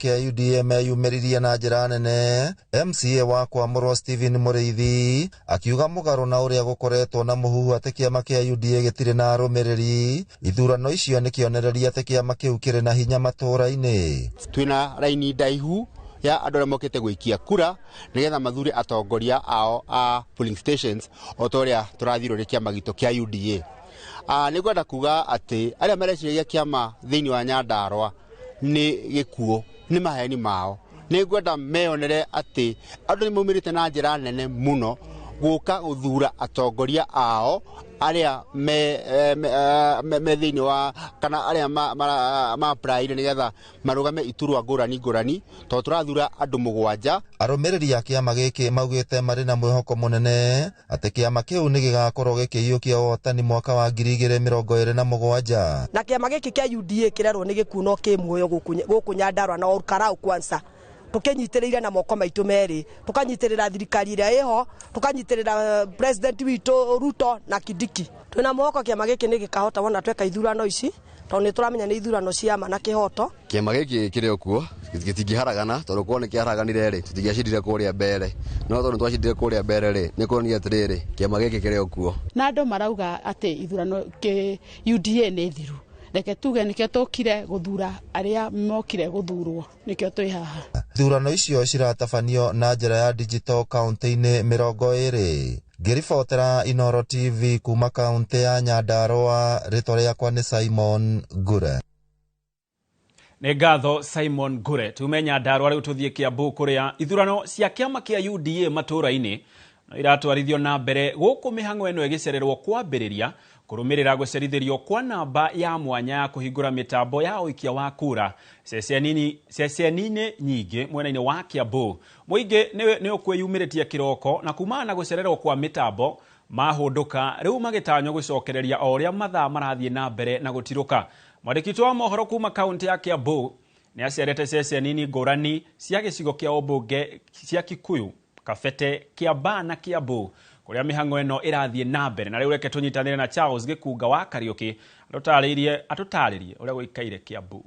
kia UDA meyumĩririe na njĩra nene, MCA wa Kwamũrwo Stephen Mũrĩithi akiuga mũgarũ na ũrĩa gũkoretwo na mũhuhu atĩ kĩama kĩa UDA gĩtirĩ na arũmĩrĩri, ithurano icio nĩ kĩonereria atĩ kĩama kĩu kĩrĩ na hinya matũũra-inĩ. Twĩna raini ndaihu ya andũ arĩa mokĩte gũikia kura nĩgetha mathure atongoria ao a polling stations o ta ũrĩa tũrathirwo nĩ kĩama gitũ kĩa UDA. Nĩ ngwenda kuga atĩ arĩa mareciragia kĩama thĩinĩ wa Nyandarua nĩ gĩkuũ, nĩ maheni mao. Nĩ ngwenda meyonere atĩ andũ nĩ maumĩrĩte na njĩra nene mũno gũka gũthura atongoria ao arĩa me thĩinĩ wa kana arĩa ma-applyire nĩgetha marũgame iturwa ngũrani tondũ tũrathura andũ 7. Arũmĩrĩri a kĩama gĩkĩ maugĩte marĩ na mwĩhoko mũnene atĩ kĩama kĩu nĩ gĩgakorwo gĩkĩiyũkia ũhotani mwaka wa 2027. Na kĩama gĩkĩ kĩa UDA kĩrerwo nĩ gĩkuno kĩ muoyo gũkũ Nyandarua na Olkarau kwanza. Tukinyitĩrĩire na moko maitũ merĩ, tukanyitĩrĩra thirikari ĩrĩa ĩho, tukanyitĩrĩra president witũ Ruto na Kindiki. Twĩna mwoko kĩama gĩkĩ nĩ gĩkahota wona tweka ithurano ici, tondũ nĩ tũramenya nĩ ithurano cia ma na kĩhoto. Kĩama gĩkĩ kĩrĩ okuo gĩtingĩharagana, tondũ kuona kĩharaganire rĩ tũtingĩacindire kũrĩa mbere. No tondũ twacindire kũrĩa mbere rĩ nĩ kuonania atĩrĩrĩ kĩama gĩkĩ kĩrĩ okuo. Na andũ marauga atĩ ithurano UDA nĩ thiru. Reke tuge nikio tokire guthura aria mokire guthurwo nikio twĩ haha. Thurano icio ciratabanio na njĩra ya digital kaunti-inĩ 20. Ngĩribotera Inooro TV kuma kaunti ya Nyandarua, rĩtwa rĩakwa nĩ Simon Ngure. Nĩ ngatho Simon Ngure. Tume Nyandarua rĩu tũthiĩ Kiambu kũrĩa ithurano cia kĩama kĩa UDA matũũra-inĩ iratwarithio na mbere gũkũ mĩhang'o ĩno ĩgĩcererwo kwambĩrĩria kũrũmĩrĩra gũcerithĩrio kwa namba ya mwanya ya kũhingũra mĩtambo ya ũikia wa kura ceceni-inĩ nyingĩ mwena-inĩ wa Kiambu. Mũingĩ nĩ ũkwĩyumĩrĩtie kĩroko na kumana na gũcererwo kwa mĩtambo mahũndũka rĩu magĩtanywo gũcokereria o ũrĩa mathaa marathiĩ na mbere na gũtirũka. Mwandĩki wa mohoro kuma kaunti ya Kiambu nĩ acerete ceceni ngũrani cia gĩcigo kĩa ũmbunge cia Kikuyu, Kabete, Kiambaa na Kiambu kuria mĩhang'o ĩno ĩrathiĩ na mbere. Na rĩu reke tũnyitanĩre na Charles Gĩkunga wa Kariũki atũtarĩrie ũrĩa gũikaire Kiambu.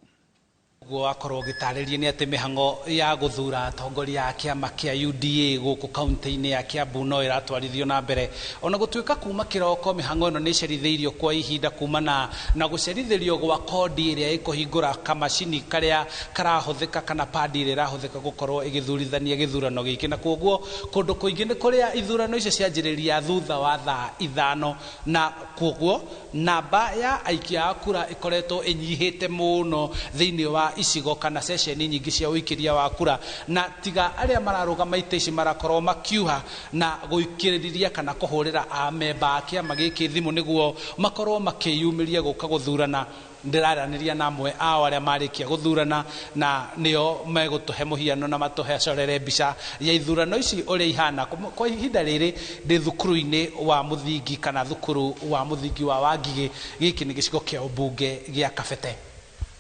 Gwakorwo gĩtarĩrie nĩ atĩ mĩhang'o ya gũthura atongoria a kĩama kĩa UDA gũkũ kaunti-inĩ ya Kiambu no ĩratwarithio na mbere. Ona gũtuĩka kuma kĩroko mĩhang'o ĩno nĩ ĩcerithĩirio kwa ihinda kumana na gũcerithĩrio gwa kodi ĩrĩa ĩkũhingũra kamacini karĩa karahũthĩka kana padi ĩrĩa ĩrahũthĩka gũkorwo ĩgĩthurithania gĩthurano gĩkĩ. Na kuoguo kũndũ kũingĩ nĩ kũrĩa ithurano icio cianjĩrĩria thutha wa thaa 5, na kuoguo namba ya aikia a kura ĩkoretwo ĩnyihĩte mũno thĩinĩ wa icigo kana ceceni nyingĩ cia ũikĩria wa kura, na tiga arĩa mararũgama itĩ ici marakorwo makiuha na gũikĩrĩria kana kũhũrĩra amemba a kĩama gĩkĩ thimũ nĩguo makorwo makĩyumĩria gũka gũthurana. Ndĩraranĩria na amwe ao arĩa marĩkia gũthurana na nĩo megũtũhe mũhiano na matũhe corere mbica ya ithurano ici ũrĩa ihana. Kwa ihinda rĩrĩ ndĩ thukuru-inĩ wa mũthingi kana thukuru wa mũthingi wa Wangigĩ, gĩkĩ nĩ gĩcigo kĩa ũmbunge gĩa Kabete.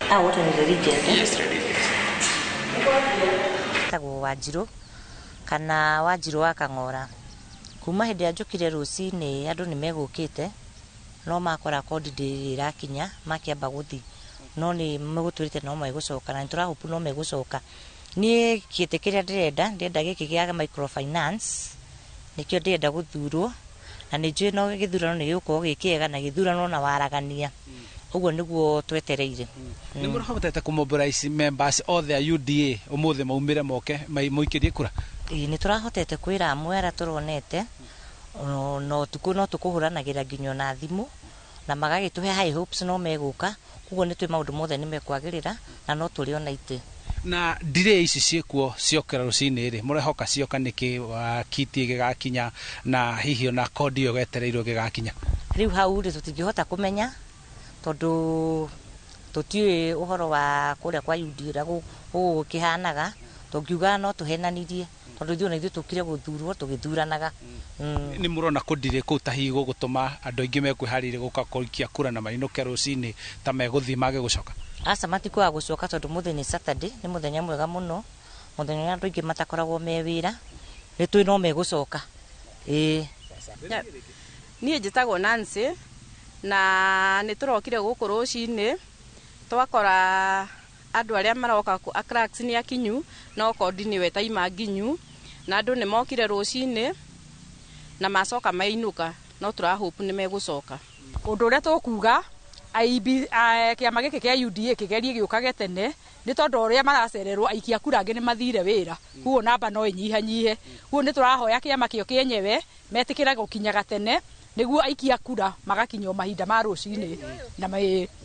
What is the region? Yes, Tago Wanjiru kana Wanjiru wa Kang'ora. Kuma hĩndĩ njũkire rũcinĩ andũ nĩ megũkĩte no makora kodi ĩrakinya makĩamba gũthi no nĩ megũtwĩrĩte no megũcoka na nĩtũrahopu no megũcoka. Niĩ kĩtĩ kĩrĩa ndĩrenda gĩkĩ gĩa microfinance nĩkĩo ndĩrenda gũthurwo na nĩ njũĩ no gĩthurano nĩ gĩgũkorwo gĩkĩega na gĩthurano na waragania. Ũguo nĩguo twetereire. Nĩ mũrahotete kũmobilize members othe a UDA ũmũthĩ maumĩre moke mũikĩrie kura? Nĩ tũrahotete kwĩra amwe arĩa tũronete no tũkũhũranagĩra nginya na thimũ na magagĩtũhe high hopes no megũka. Ũguo nĩ twĩ maũndũ mothe nĩ mekwagĩrĩra na no tũrĩ ona itĩ. Na delay ici ciĩkuo ciokera rũcinĩ rĩ mũrehoka cioka nĩkĩ kiti gĩgakinya na hihi ona kodi ĩyo wetereirwo gĩgakinya? Rĩu hau rĩ tũtingĩhota kũmenya tondũ tũtiũĩ ũhoro wa kũrĩa kwa UDA gũkĩhanaga. Tũngiuga no tũhenanirie tondũ ithuĩ ona ithuĩ tũkire gũthurwo tũgĩthuranaga. Nĩ mũrona kũndirĩ kũu ta hihi gũgũtũma andũ aingĩ mekwĩharĩirie gũka kũikia kura na mainũke rũcinĩ ta megũthiĩ mage gũcoka? Aca matikwaga gũcoka tondũ mũthenya nĩ Saturday, nĩ mũthenya mwega mũno, mũthenya ũrĩa andũ aingĩ matakoragwo me wĩra, nĩ twĩ no megũcoka. Niĩ njĩtagwo Nancy na nĩ tũrokire gũkũ rũcinĩ twakora andu aria maroka a cracks ni akinyu no kodi ni weta imanginyu na andu ni mokire rucini na macoka mainuka no turahope ni megucoka undu uria tukuga kiama giki kia UDA kigerie giukage tene ni tondu uria maracererwo aikia kura angi ni mathire wira kuo namba no inyihanyihe kuo ni turahoya kiama kio kienyewe metikira gukinyaga tene niguo aikia kura magakinywo mahinda ma rucini na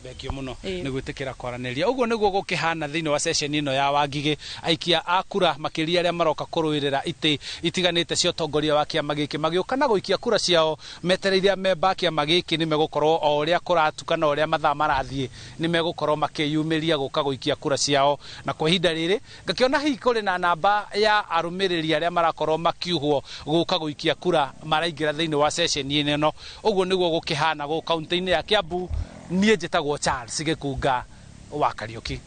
thengio muno ni gwitikira kwaraniria uguo niguo gukihana thiini wa session ino ya Wangige aikia a kura makiria aria maroka kuruirira iti itiganite cio tongoria wa kiama giki magiuka na guikia kura ciao metereiria memba kiama giki ni megukorwo o uria kuratukana uria mathaa marathie ni megukorwo makiyumiria guka guikia kura ciao na kwa ihinda riri ngakiona hihi kuri na namba ya arumiriri aria marakorwo makiuhwo guka guikia kura maraingira thiini wa session ino no uguo niguo gukihana go kaunti-ini ya Kiambu nie njitagwo Charles Gikunga wa Kariuki.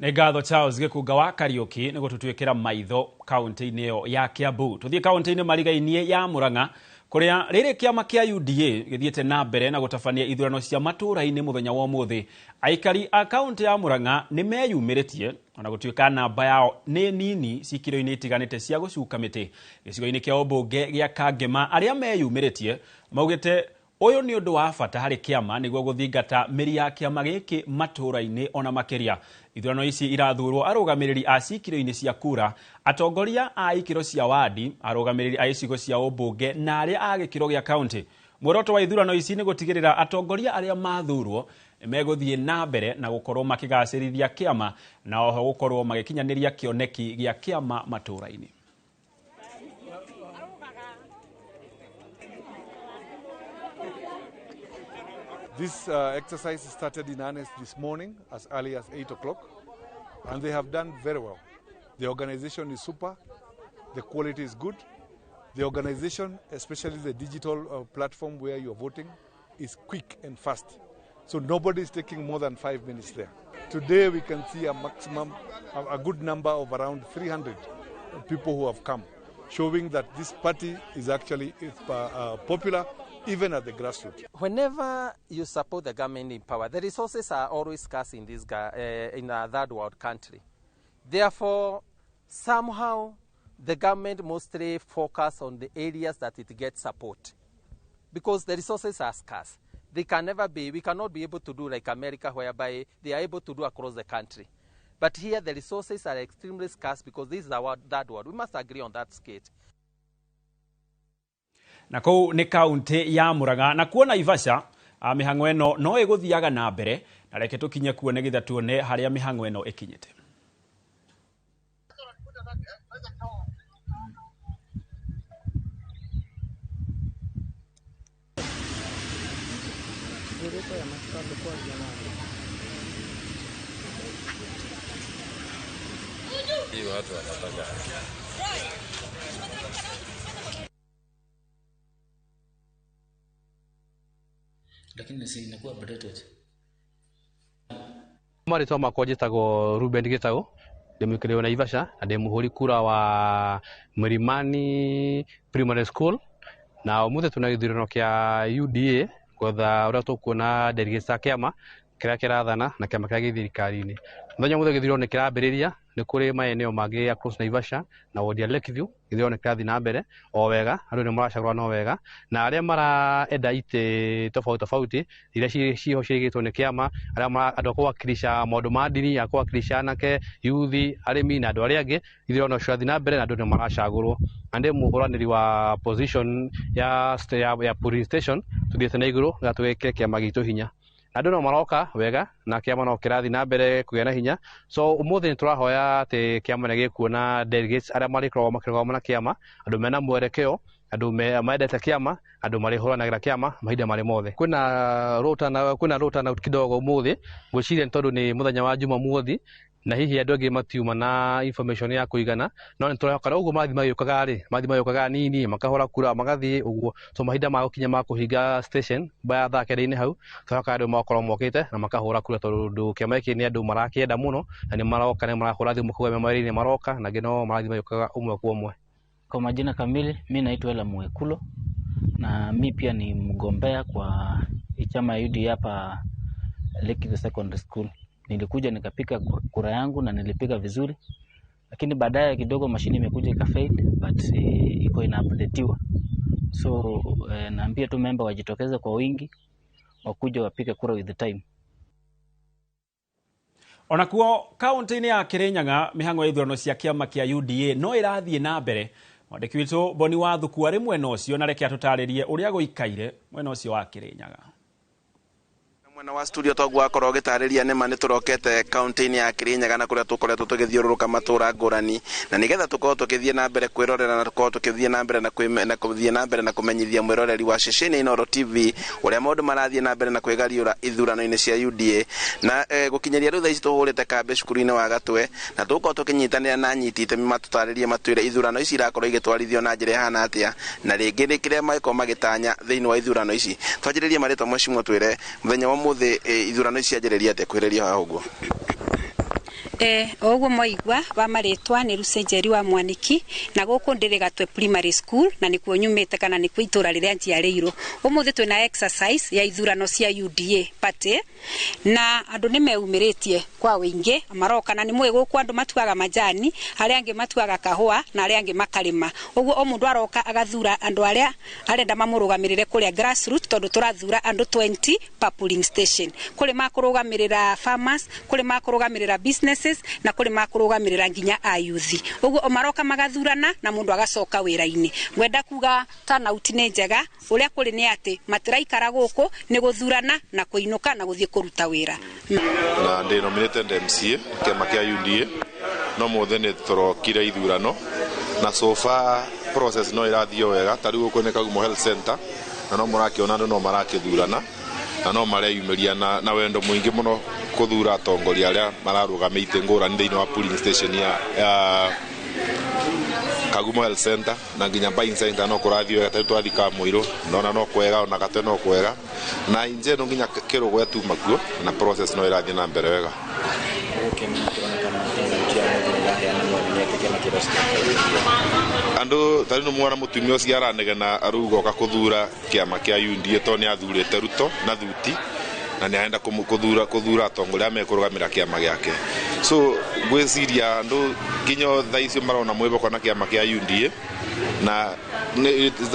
Nĩ ngatho Charles Gikunga wa Kariuki nĩ gũtũtwĩkĩra maitho kaunti-inĩ ĩyo ya Kiambu. Tũthiĩ kaunti-inĩ marigainie ya Murang'a kũrĩa rĩrĩ kĩama kĩa UDA gĩthiĩte na mbere na gũtabania ithurano cia matũũra-inĩ mũthenya wa ũmũthĩ. Aikari a kaunti ya Murang'a nĩ meyumĩrĩtie ona gũtuĩka namba yao nĩ nini cikiro-inĩ itiganĩte cia gũcuka mĩtĩ gĩcigo-inĩ kĩa ũmbunge gĩa Kangema. Arĩa meyumĩrĩtie maugĩte ũyũ nĩ ũndũ wa bata harĩ kĩama nĩguo gũthingata mĩri ya kĩama gĩkĩ matũũra-inĩ ona makĩria. Ithurano ici irathurwo arũgamĩrĩri a cikiro-inĩ cia kura, atongoria a ikiro cia wadi, arũgamĩrĩri a icigo cia ũmbunge na arĩa a gĩkĩro gĩa kaunti. Muoroto wa ithurano ici nĩ gũtigĩrĩra atongoria arĩa mathurwo megũthiĩ na mbere na gũkorwo makĩgacĩrithia kĩama na oho gũkorwo magĩkinyanĩria kĩoneki gĩa kĩama matũũra-inĩ. This exercise started in earnest this morning as early as 8 o'clock, and they have done very well. The organization is super, the quality is good. The organization, especially the digital platform where you are voting, is quick and fast. So nobody is taking more than 5 minutes there. Today we can see a good number of around 300 people who have come, showing that this party is actually popular even at the grassroots. Whenever you support the government in power, the resources are always scarce in this in a third world country. Therefore, somehow the government mostly focus on the areas that it gets support, because the resources are scarce. We cannot be able to do like America, whereby they are able to do across the country. But here the resources are extremely scarce because this is our third world. We must agree on that skate. Na kou nĩ kaunti ya Murang'a na kuona Naivasha mĩhang'o ĩno no ĩgũthiaga na mbere na reke tũkinye kuo nĩgetha tuone harĩa mĩhang'o ĩno ĩkinyĩte. Lakini si inakuwa updated. Marĩtwa makwa njĩtagwo Ruben Gĩtaũ, ndĩ mũikari wa Naivasha na ndĩ mũhũri kura wa Mĩrimani Primary School, na ũmũthĩ tuna gĩthurano kĩa UDA gwetha ũrĩa tũkuona delegates a kĩama kĩrĩa kĩrathana na kĩama kĩrĩa gĩ thirikari-inĩ. Mũthenya mũthĩ gĩthurano nĩ kĩrambĩrĩria, nĩ kũrĩ maeneo mangĩ across Naivasha na ward ya Lakeview gĩthurano nĩ kĩrathiĩ na mbere o wega, andũ nĩ maracagũra no wega, na arĩa maraenda itĩ tofauti iria ciho ciigĩtwo nĩ kĩama, andũ a kũwakilisha maũndũ ma ndini, a kũwakilisha anake, yuthi, arĩmi na andũ arĩa angĩ, gĩthurano kĩrathiĩ na mbere na andũ nĩ maracagũrwo. Na ndĩ mũhũranĩri wa position ya polling station, tuthiĩte na igũrũ na tũgekĩre kĩama gitũ hinya. Andũ no maroka wega na kĩama no kĩrathiĩ na mbere kũgĩa na hinya. So ũmũthĩ nĩ tũrahoya atĩ kĩama nĩ gĩkuona delegates arĩa marĩkoragwo makĩrũgama na kĩama, andũ mena mwerekeo, andũ maendete kĩama, andũ marĩhũranagĩra kĩama mahinda marĩ mothe. Kwĩna rũtana kidogo ũmũthĩ, ngwĩciria nĩ tondũ nĩ mũthenya wa Jumamothi na hihi andũ angĩ matiuma na information ya kũigana, no nĩ tũrahoka ũguo mathi magĩũkaga nini makahũra kura magathiĩ ũguo, so mahinda ma gũkinya ma kũhinga station baya thaa kenda-inĩ hau tũrahoka andũ makorwo mokĩte na makahũra kura, tondũ kĩama gĩkĩ nĩ andũ marakĩenda mũno na nĩ maroka, nĩ marahũra thimũ kuga mawĩra-inĩ maroka, na angĩ no marathi magĩũkaga ũmwe kwa ũmwe. Kwa majina kamili, mimi naitwa Ela Mwekulo na mimi pia ni mgombea kwa chama ya UDA hapa Lakeview Secondary School. nilikuja nikapiga kura yangu na nilipiga vizuri, lakini baadaye kidogo mashine imekuja ikafail, but iko ina-updateiwa. So naambia tu member wajitokeze kwa wingi, wakuja wapige kura with the time. Onakuo kaunti-inĩ ya Kirinyaga mihango ya ithurano cia kiama kia UDA no irathie na mbere. Mwandiki witũ Boni Wathuku arĩ mwena ũcio na reke atũtarĩrie ũrĩa gũikaire mwena ũcio wa Kirinyaga. Mwena wa studio twagu akorwo gĩtarĩria nĩma nĩ tũrokete kaunti-inĩ ya Kirinyaga na kũrĩa tũkoretwo tũgĩthiũrũrũka matũra ngũrani, na nĩgetha tũkorwo tũgĩthiĩ na mbere kwĩrorera na tũkorwo tũgĩthiĩ na mbere na kũmenyithia mwĩroreri wa ceceni Inooro TV ũrĩa maũndũ marathiĩ na mbere na kwĩgariũra ithurano-inĩ cia UDA. Na gũkinyĩria rĩu thaa ici tũhũrĩte kambe cukuru-inĩ wa Gatwe na tũgũkorwo tũkĩnyitanĩra na anyiti itemi matũtarĩrie matwĩre ithurano ici irakorwo igĩtwarithio na njĩra ihana atĩa, na rĩngĩ nĩ kĩrĩa magĩkorwo magĩtanya thĩinĩ wa ithurano ici. Twanjĩrĩrie marĩtwa mheshimiwa twĩre mũthenya wa mũthĩ ithurano ici cianjĩrĩria atĩa kwĩrĩria haha ũguo? Oguo moigwa wa maritwa ni Rucenjeri wa Mwaniki na guku ndiri Gatwe Primary School na nikuo nyumite kana nikuo itura riria njiarĩirwo. Umuthi twina exercise ya ithurano cia UDA party na andu ni meumiritie kwa wingi maroka na ni mwe guku andu matuaga majani, aria angi matuaga kahua na aria angi makarima. Oguo o mundu aroka agathura andu aria arenda mamurugamirire kuria grassroots tondu turathura andu 20 per polling station. Kuri makurugamirira farmers, kuri makurugamirira businesses na kuri makurugamirira nginya ayuthi. Uguo omaroka magathurana na mundu agacoka wira-ini. Ngwenda kuga turnout ni njega, uria kuri ni ati matiraikara guku ni guthurana na kuinuka na guthie kuruta wira. Na ndi nominated MCA kiama kia UDA no mothe ni turokire ithurano na so far process no irathio wega. Tari guku ni Kagumo Health Center na no murakiona andu no marakithurana na no mareyumiria na wendo muingi muno kuthura atongoria aria mararugamite ngurani thiini wa polling station ya Kagumo Health Center na nginya Buying Center no kurathio wega. Twathi Kamwiru nona no kwega ona Gatwe no kwega na inje no nginya Kirugwe tu makuo na process no irathie na mbere wega. Andu tari no mwana mutumia ucio aranegena arugoka kuthura kiama kia UDA to ni athurite Ruto na Thuti na ni aenda kuthura atongoria mekurugamira kiama giake. So gwiciria andu kinyo thaicio marona mwiboko na kiama kia UDA na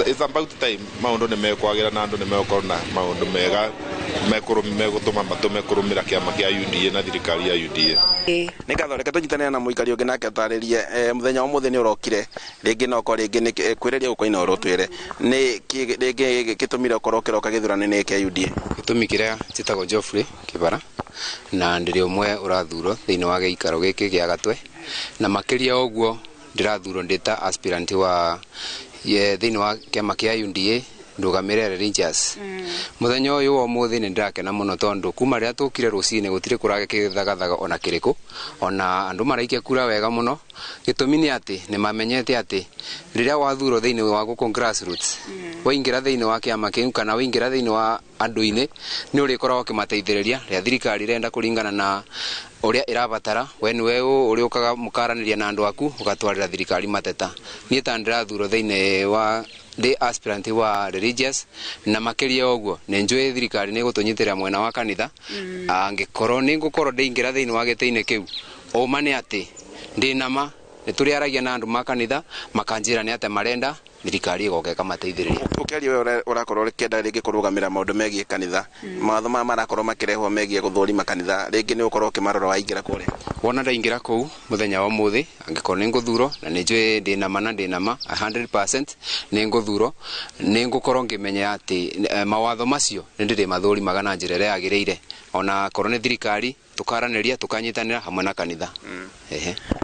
it's about time maundu ni mekwagira na andu ni mekorwo na maundu mega megutuma matume kurumira kiama kia UDA na thirikari ya UDA. Ni gathoreke tunyitanira na muikari ungi nake taririe muthenya wa muthi ni urokire ringi no ko ringi ni kwiriria guko Inooro twire ni ringi gitumire ukorwo kiroka githurano-ini kia UDA. Gitumi kiria njitagwo Geoffrey Kibara na ndiri umwe urathuro thiini wa giikaro giki gia Gatwe na makiria oguo ndirathuro ndita aspirant wa thiini wa kiama kia UDA ndugamire Rangers. Muthenya uyu wa muthi ni ndirakena muno tondu kuma ria tukire rucini gutire kurage kithagathaga ona kiriku ona andu maraikia kura wega muno. Gitumi ni ati ni mamenyete ati riria wathuro thiini wa guku grassroots waingira thiini wa kiama kiu kana waingira thiini wa andu-ini ni uri korwo kimateithiriria ria thirikari renda kuringana na uria irabatara we uri ukaga mukaraniria na andu aku ugatwarira thirikari mateta. Ni ta ndirathuro thiini wa the aspirant wa religious na makiria oguo ni njui thirikari ni gutunyitira mwena wa kanitha angikorwo ni ngukorwo ndingira thiini wa gite-ini kiu o mane ati ndinama ni turiaragia na andu makanitha makanjira ni ate marenda thirikari igoke kamateithiriria. Ukeri we urakorwo kenda ringi kurugamira maundu megie kanitha mawatho marakorwo makirehwo megie guthurima kanitha ringi ni ukorwo kimarora waingira kuria wona ndaingira kuu muthenya wa muthi angikorwo ni nguthuro na ni njui ndinama 100% ni nguthuro ni ngukorwo ngimenya ati mawatho macio ni ndiri mathurimaga na njira iria yagiriire ona korwo ni thirikari tukaraniria tukanyitanira hamwe na kanitha.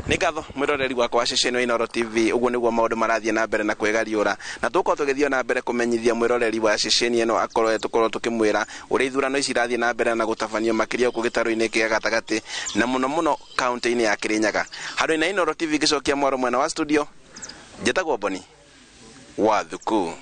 Ni gatho mwiroreri wakwa ceceni Inooro TV uguo niguo maundu marathie na mbere na kwegariura na tuko tugithio na mbere kumenyithia mwiroreri wa ceceni ino tukorwo tukimwira uri ithurano ici irathie na mbere na gutafanio makiria ku gitaro-ini kia gatagati na muno kaunti-ini ya Kirinyaga. Handu ina Inooro TV gicokia mwaro mwena wa studio njitagwo Boni Wathuku.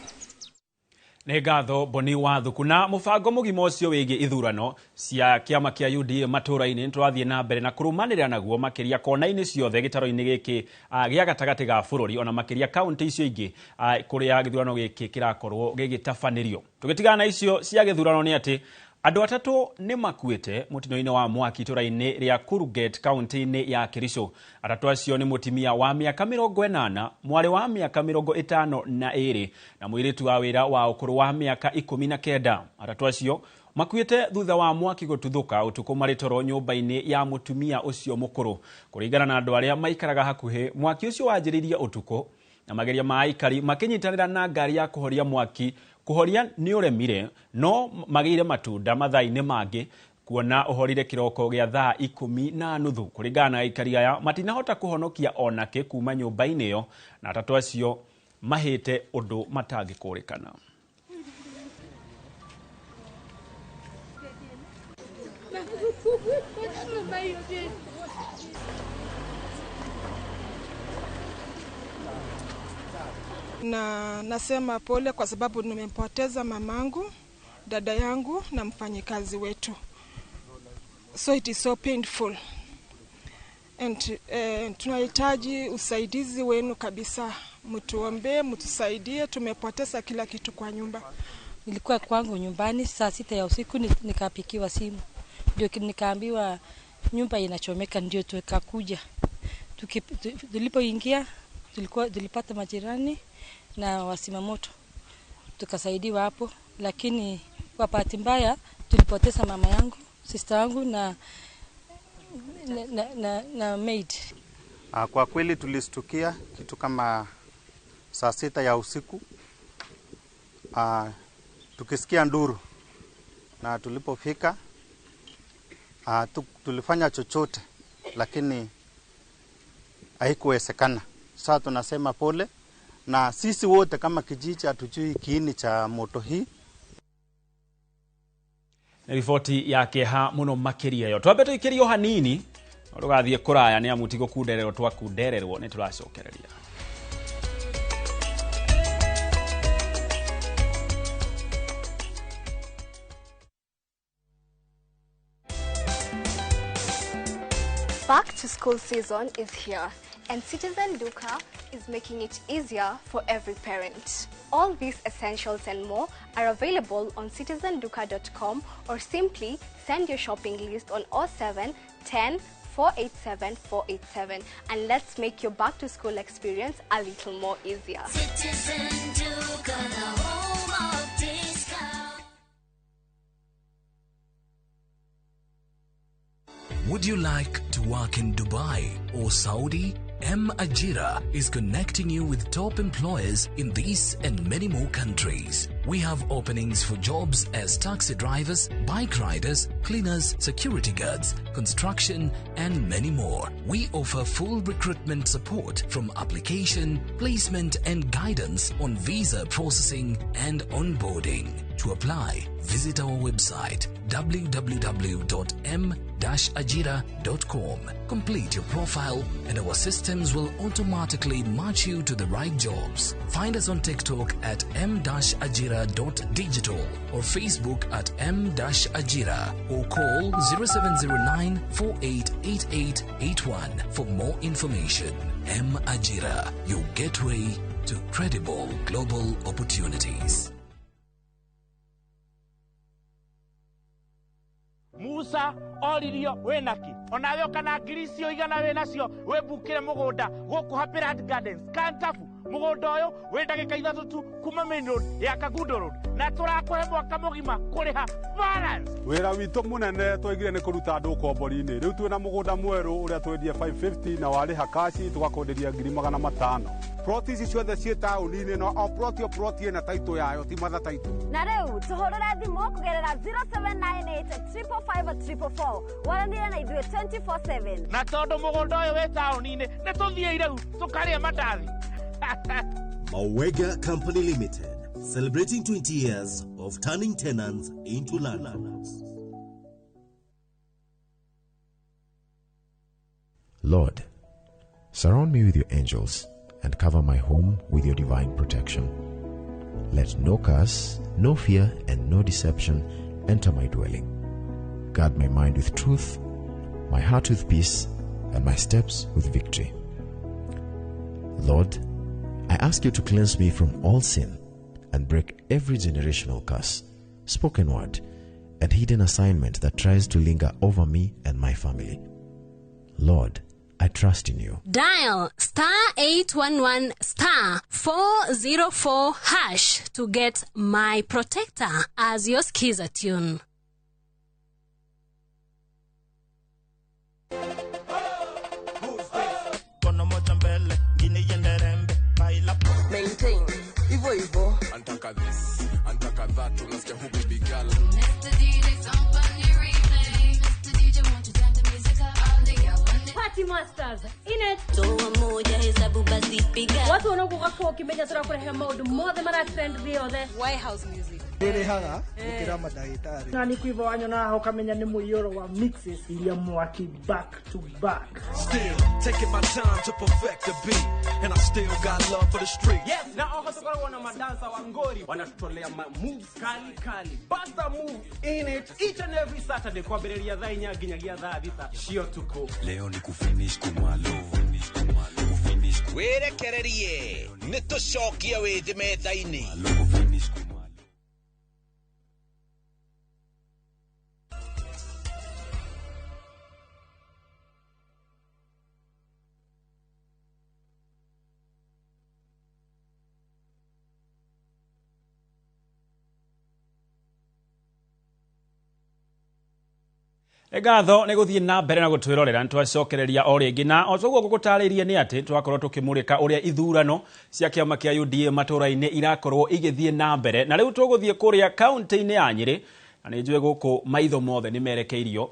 Nĩ ngatho Boni Wathuku na mubango mugima ucio wigi ithurano cia kiama kia UDA matũra-inĩ tũrathiĩ na mbere na kũrũmanĩrĩra naguo makiria kona-inĩ ciothe gĩtaro-inĩ gĩkĩ gĩa gatagatĩ ga bũrũri ona makiria kaunti icio ingĩ kũrĩa gĩthurano gĩkĩ kĩrakorwo gĩgĩtabanĩrio. Tũgĩtigana na icio cia gĩthurano nĩ atĩ Andũ atatũ nĩ makuĩte mũtino-inĩ wa mwaki itũũra-inĩ rĩa Kuruget kaunti-inĩ ya Kericho. Atatũ acio nĩ mũtumia wa mĩaka 80, mwarĩ wa mĩaka 52 na mũirĩtu wa wĩra wa ũkũrũ wa mĩaka 19. Atatũ acio makuĩte thutha wa mwaki gũtuthũka ũtukũ marĩ toro nyũmba-inĩ ya mũtumia ũcio mũkũrũ. Kũringana na andũ arĩa maikaraga hakuhĩ, mwaki ũcio wanjĩrĩirie ũtukũ na mageria ma aikari makĩnyitanĩra na ngari ya kũhoria mwaki. Kũhoria nĩ ũremire, no magĩire matunda mathaa-inĩ mangĩ kuona ũhorire kĩroko gĩa thaa 10:30. Kũringana na aikari aya matinahota kũhonokia onake kuma nyũmba-inĩ ĩyo, na atatũ acio mahĩte ũndũ matangĩkũrĩkana. Na nasema pole kwa sababu nimempoteza mamangu, dada yangu na mfanyikazi wetu. So it is so painful. And tunahitaji usaidizi wenu kabisa. Mtuombe, mtusaidie, tumepoteza kila kitu kwa nyumba. Nilikuwa kwangu nyumbani saa 6 ya usiku nikapikiwa simu. Ndio nikaambiwa nyumba inachomeka, ndio tukakuja. Tulipoingia tulipata majirani na wasimamoto, tukasaidiwa hapo, lakini kwa bahati mbaya tulipoteza mama yangu, sister yangu na maid. Kwa kweli tulistukia kitu kama saa 6 ya usiku, tukisikia nduru, na tulipofika tulifanya chochote, lakini haikuwezekana. Sasa tunasema pole, na sisi wote kama kijiji hatujui kiini cha moto hii. Riboti yake ha muno makiria yo. Twambe tuikirio hanini, tugathie kuraya ni amutigo kundererwo twakundererwo ni turacokereria. Back to school season is here, and Citizen Duka is making it easier for every parent. All these essentials and more are available on citizenduka.com, or simply send your shopping list on 07 10 487 487, and let's make your back to school experience a little more easier. Citizen Duka, the home of discount. Would you like to work in Dubai or Saudi? M-Ajira is connecting you with top employers in these and many more countries. We have openings for jobs as taxi drivers, bike riders, cleaners, security guards, construction, and many more. We offer full recruitment support from application, placement, and guidance on visa processing and onboarding. To apply, visit our website www.m-ajira.com. Complete your profile and our systems will automatically match you to the right jobs. Find us on TikTok at m-ajira.digital or Facebook at m-ajira, or call 0709 488881 for more information. M-Ajira, your gateway to credible global opportunities. Musa oririo wenaki onawe kana grisio igana wenacio webukire mugunda guku Happy Land Gardens Kantafu. Mugunda uyu we ndagika 3 tu kuma main road ya Kagundo road, na turakuhe mwaka mugima kuriha balance. Wira witu munene twigire ni kuruta andu kombori-ini. Riu twina mugunda mweru uria twendia 550 na wari hakashi tugakonderia 500. Ploti ici ciothe cie tauni-ini no o ploti ina taito yayo ti matha taito. Na riu tuhurira thimu kugerera 0798 waranire na ithuĩ 24/7. Na tondu mugunda uyu we tauni-ini ni tuthie riu tukaria mandathi. Mawega Company Limited, celebrating 20 years of turning tenants into landlords. Lord, surround me with your angels and cover my home with your divine protection. Let no curse, no fear, and no deception enter my dwelling. Guard my mind with truth, my heart with peace, and my steps with victory. Lord, I ask you to cleanse me from all sin and break every generational curse, spoken word, and hidden assignment that tries to linger over me and my family. Lord, I trust in you. Dial *811 *404 hash to get My Protector as your skiza tune. Maintain. Ivo Ivo. Antaka this, antaka that, unasikia who baby girl. Mr. DJ, somebody replay. Mr. DJ, won't you turn the music up? All the girl want it. Party Masters in it. Toa moja hesabu basi piga. Watu wanaokuwa kwa kimenya sura kurehe mode mothe mara trend riothe. White House music. Dere haga ukira madaitari. Na nikuiva wanyo na ukamenya ni muyoro wa mixes ilia mwaki back to back. Still taking my time to perfect the beat, and I still got love for the street. Yes, na hatukuwa wana madansa wa ngori wanatutolea moves kali. Basta move in it each and every Saturday kwa berelia za inyaginyagia za vita. Shio tuko. Leo ni kufinish kumalo. Werekererie. Nitushokia wezi methaini. Egatho ne guthie na mbere na gutwirorera ntwacokereria o ringi na ocoguo gugutaririe ni ati twakorwo tukimurika uria ithurano cia kiama kia UDA matura-ini irakorwo igithie na mbere na riu tuguthie kuria county-ini ya Nyeri na ni njue guku maitho mothe ni merekeirio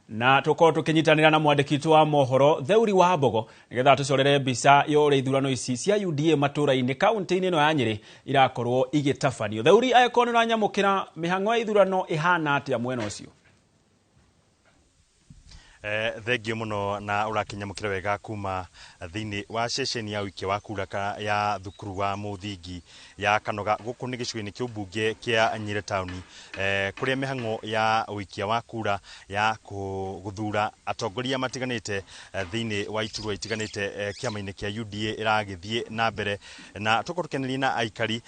na tukorwo tukinyitanira na mwandiki wa mohoro Theuri wa Mbogo nigetha tucorere mbica ya uria ithurano ici cia UDA matura-ini county-ini no ya Nyeri irakorwo igitafanio. Theuri ayekone na nyamukira mihango ya ithurano ihana atia mwena ucio. Thengio muno na urakinyamukira wega kuma thini wa session ya wiki wa kura ya thukuru wa muthingi ya Kanoga guku ni gicugini kia mbunge kia Nyeri town kuria mihango ya wiki wa kura ya guthura atongoria matiganite thini wa iturwa itiganite kiama-ini kia UDA iragithie na mbere na tukorukeneria na aikari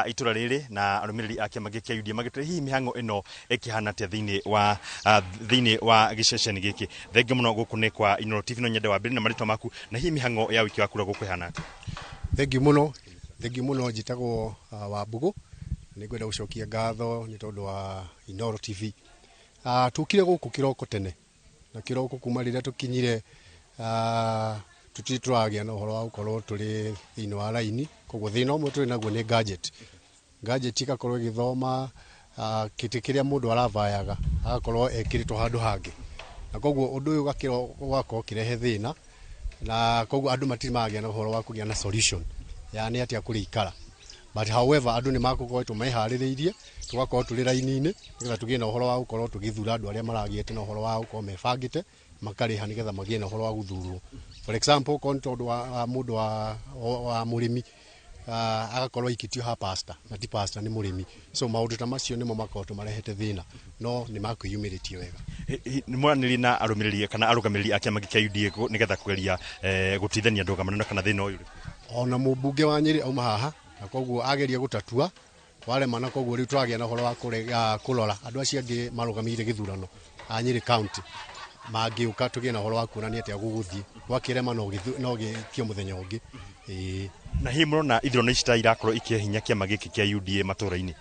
itura riri na arumiriri a kiama kia UDA magitire hihi mihango ino ikihana te thini wa giceceni giki. Thengio muno guku ni kwa Inooro TV no nyende wa mbere na maritwa maku na hii mihango ya wiki wa kura guku ihana. Thengio muno njitagwo wa Mbugu ni ngwenda gucokia ngatho ni tondu wa Inooro TV. Tukire guku kiroko tene na kiroko kuma riria tukinyire tutituragia na uhoro wa gukorwo turi thini wa laini koguo thina umwe turi naguo ni gadget ikakorwo igithoma kiti kiria mundu aravayaga agakorwo ekiritwo handu hangi na koguo undu uyu gakiro kirehe thina na koguo andu matiri magia na uhoro wa kugia na solution yani atia kuri ikara but however andu ni makukoetwo mehaririirie tugakorwo turi raini-ini nigetha tugie na uhoro wa gukorwo tugithura andu aria maragiete na uhoro wa gukorwo mebangite makariha nigetha magie na uhoro wa guthurwo. For example tondu wa mundu wa murimi agakorwo ikitio ha pastor na ti pastor ni murimi so maundu ta macio nimo makoto marehete thina no ni makuyumiritie wega. Ni mwaniri na arumiriri kana arugamiriri a kiama kia UDA nigetha kugeria gutithania ndoga maneno kana thina uyu. Ona mubunge wa Nyeri auma haha na koguo ageria gutatua wale mana koguo riu turagia na horo wa kurora andu acio angi marugamire githurano a Nyeri county magiuka tugie na horo wa kuonania atia guguthie gwakirema no gikio muthenya ungi. Na hii murona ithurano ici ta irakorwo ikihinya kiama giki kia UDA matura-ini.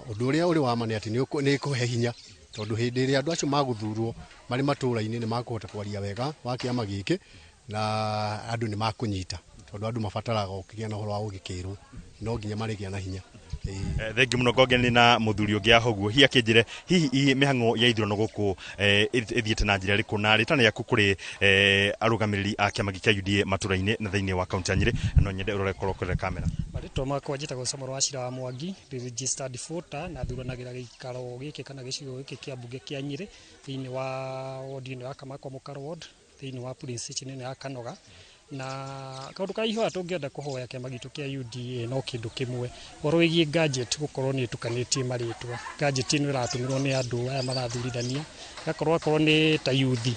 Undu uria uri wa mane ati ni kuhe hinya tondu hindi ria andu acio maguthurwo mari matura-ini ni makuhota kwaria wega wa kiama giki na andu ni makunyita tondu andu mabataraga ukigia na horo wa ugikirwo no nginya marigia na hinya. Thengio muno ngogeni na muthuri ungi ahoguo hi akinjire hihi mihango ya ithurano guku ithiete na njira riku na ritana yaku kuri arugamiriri a kiama kia UDA matura-ini na thiini wa kaunti ya Nyeri no nyende urore korokore kamera. Maritwa makwa njitagwo Samoro wa Cira wa Mwangi registered voter na thuranagira gikaro giki kana gicigo giki kia mbunge kia Nyeri thiini wa ward-ini ya Kamakwa Mukaro ward thiini wa police station ya Kanoga na kaundu ka ihoya tungienda kuhoya kiama gitu kia UDA no kindu kimwe horo wigie gadget gukorwo ni tukanitie maritwa gadget ino iratumirwo ni andu aya marathurithania gakorwo ni ta yuthi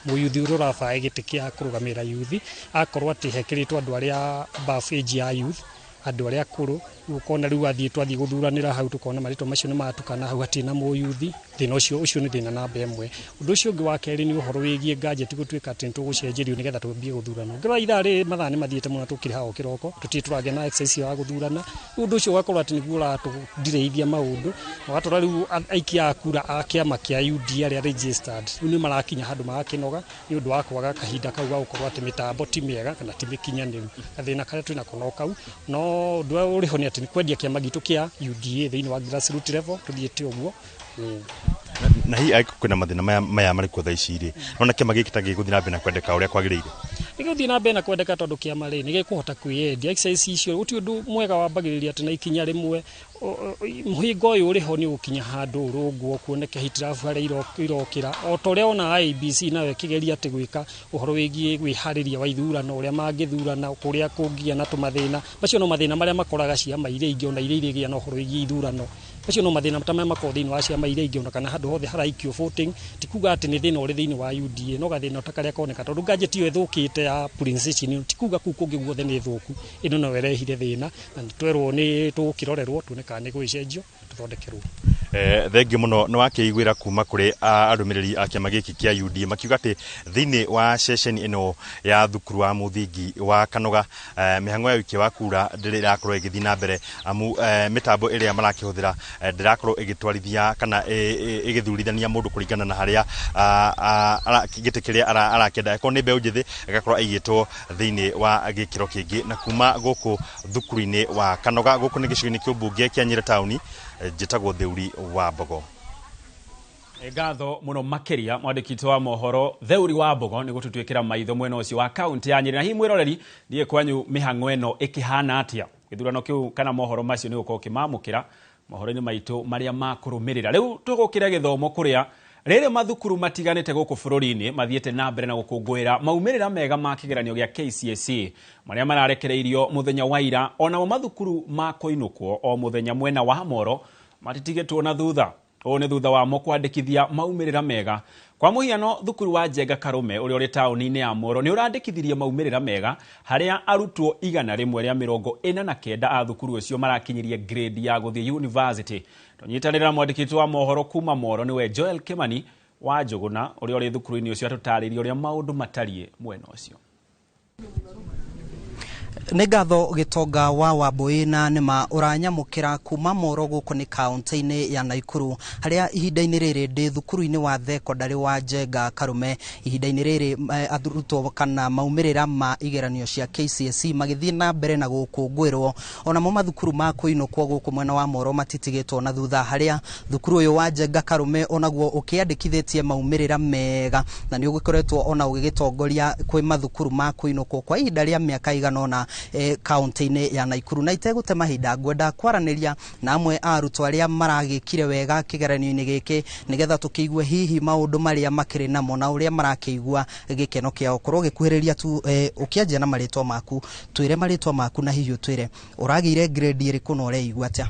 muyuthi ururabae giti kia kurugamira yuthi akorwo ati hekiritwo andu aria above age ya youth andu aria akuru ukona riu athie twathie guthuranira hau tukona marito macio ni matukana hau atina muyuthi thina ucio ni thina namba imwe undu ucio ungi wa keri ni uhoro wigie gadget gutuika ati tugucenjerio nigetha tumbie guthurana ngira itha ri mathaa ni mathiete muno tukiri hao kiroko tutituragia na exercise ya guthurana undu ucio wakorwo ati niguo ratudireithia maundu watora riu aikia akura a kiama kia UD aria registered ni marakinya handu magakinoga ni undu wa kwaga kahinda kau ga gukorwo ati mitambo ti miega kana ti mikinyaniru athina karia twina kono kau no ndu uri ho ni ati ni kwendia kiama gitu kia UDA thiini wa grassroots level tuthiete uguo na hii aiko kwina mathina maya mari kwa ici ri nona kiama giki tagi guthina mbena kwendeka uria kwagiriire niguthina mbena kwendeka tondu kiama ri nigikuhota kwiendia exercise icio uti undu mwega wambagiriria ati na ikinya rimwe muhingo uyu uri ho ni ukinya handu urunguo kuoneka hitirafu haria irokira o toria ona IBC nawe kigeria ati gwika uhoro wigie gwihariria wa ithurano uria mangithurana kuria kungia na tumathina macio no mathina maria makoraga ciama iria ingi ona iria iria na uhoro wigie ithurano macio no mathina matamaya makoro thiini wa ciama iria ingi ona kana handu hothe haraikio voting tikuga ati ni thina uri thiini wa UDA no gathina utakaria koneka tondu gadget iyo ithukite ya princess tikuga ku kungi guothe ni thuku ino no werehire thina na twerwo ni tukirorerwo tuoneka ni gwicenjio tuthondekerwo thengi muno ni wakiiguira kuma kuri arumiriri a kiama giki kia UD makiuga ati thiini wa session ino ya thukuru wa muthingi wa Kanoga mihango ya wiki wa kura ndirakorwo igithina mbere amu mitambo iria marakihuthira ndirakorwo igitwarithia kana igithurithania mundu kuringana na haria gitikiria arakenda ko ni mbeu njithi igakorwo igitwo thiini wa gikiro kingi na kuma guku thukuru-ini wa Kanoga guku ni gicugini kiumbunge kia Nyeri Town njitagwo Theuri wa Mbogo. Ngatho muno makiria mwandikiti wa mohoro Theuri wa Mbogo ni gututwikira maitho mwena ucio wa kaunti ya Nyeri na hi mwiroreri ndie kwanyu mihango eno ikihana atia githurano kiu kana mohoro macio ni uko kimamukira mohoro-ini maitu maria makurumirira riu tugukira githomo kuria rere mathukuru matiganite guku bururi-ini mathiete na mbere na gukungwira maumirira mega ma kigeranio gia KCSE maria mararekereirio muthenya wa ira ona mathukuru ma koinukwo o muthenya mwena wa Moro matitigetwo na thutha ni thutha wa mo kwandikithia maumirira mega kwa muhiano thukuru wa Njenga Karume uri uri tauni-ini ya Moro ni urandikithirie maumirira mega haria arutwo 149 a thukuru ucio marakinyirie grade ya guthie university tonyitanira mwandikiti wa mohoro kuma Moro niwe Joel Kimani wa Njuguna uri uri thukuru-ini ucio atutaririe uria maundu matarie mwena ucio nĩ ngatho gĩtonga wa Wambui na nĩma ũranyamũkĩra kuma Moro gũkũ nĩ kaunti-inĩ ya Naikuru harĩa ihinda-inĩ rĩrĩ ndĩ thukuru-inĩ wa thekondarĩ wa Njenga Karume ihinda-inĩ rĩrĩ arutwo kana maumĩrĩra ma igeranio cia KCSE magĩthiĩ na mbere na gũkũngũĩrwo onamo mathukuru ma kũinũkwo gũkũ mwena wa Moro matitigĩtwo na thutha harĩa thukuru ũyũ wa Njenga Karume onaguo ũkĩandĩkithĩtie maumĩrĩra mega na nĩ ũgĩkoretwo ona ũgĩgĩtongoria kwĩ mathukuru ma kũinũkwo kwa ihinda rĩa mĩaka igana ũna kaunti-inĩ ya Naikuru na itegũte mahinda ngwenda kwaranĩria na amwe arutwo arĩa maragĩkire wega kĩgeranio-inĩ gĩkĩ nĩgetha tũkĩigue hihi maũndũ marĩa makĩrĩ namo na ũrĩa marakĩigua gĩkeno kĩao korwo gĩkuhĩrĩria tu ũkĩanjia na marĩtwa maku twĩre marĩtwa maku na hihi ũtwĩre ũragĩire grade ĩrĩkũ na ũreigua atĩa